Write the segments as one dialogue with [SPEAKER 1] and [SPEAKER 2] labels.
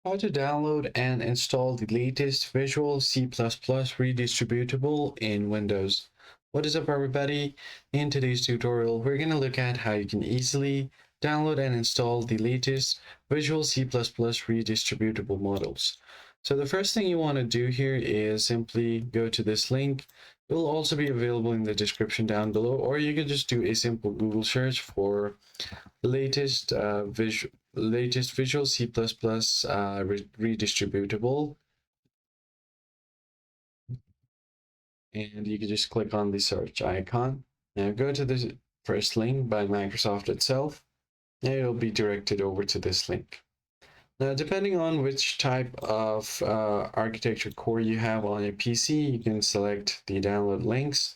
[SPEAKER 1] How to download and install the latest Visual C++ Redistributable in Windows. What is up, everybody? In today's tutorial, we're going to look at how you can easily download and install the latest Visual C++ Redistributable models. So the first thing you want to do here is simply go to this link. It will also be available in the description down below, or you can just do a simple Google search for the latest Visual C++ redistributable, and you can just click on the search icon. Now go to the first link by Microsoft itself, and it'll be directed over to this link. Now, depending on which type of architecture core you have on your PC, you can select the download links.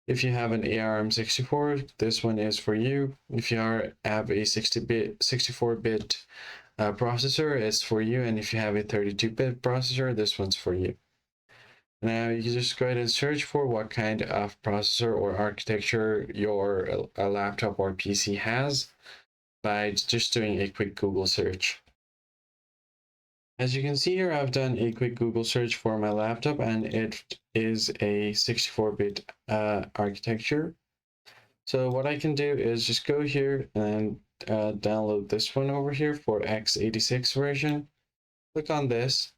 [SPEAKER 1] If you have an ARM64, this one is for you. If you have a 64-bit processor, it's for you. And if you have a 32-bit processor, this one's for you. Now you can just go ahead and search for what kind of processor or architecture your laptop or PC has by just doing a quick Google search. As you can see here, I've done a quick Google search for my laptop, and it is a 64-bit architecture. So what I can do is just go here and download this one over here for x86 version. Click on this.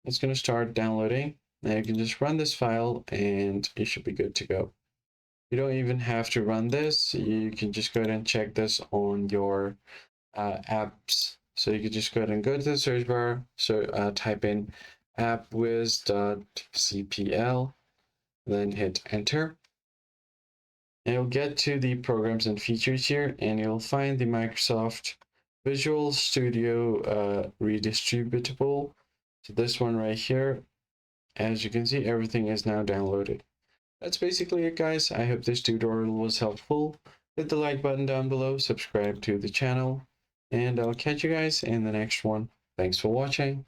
[SPEAKER 1] It's going to start downloading. Now you can just run this file and you should be good to go. You don't even have to run this. You can just go ahead and check this on your apps. So you can just go ahead and go to the search bar, so type in appwiz.cpl, then hit enter. And you'll get to the programs and features here, and you'll find the Microsoft Visual Studio Redistributable. So this one right here. As you can see, everything is now downloaded. That's basically it, guys. I hope this tutorial was helpful. Hit the like button down below, subscribe to the channel, and I'll catch you guys in the next one. Thanks for watching.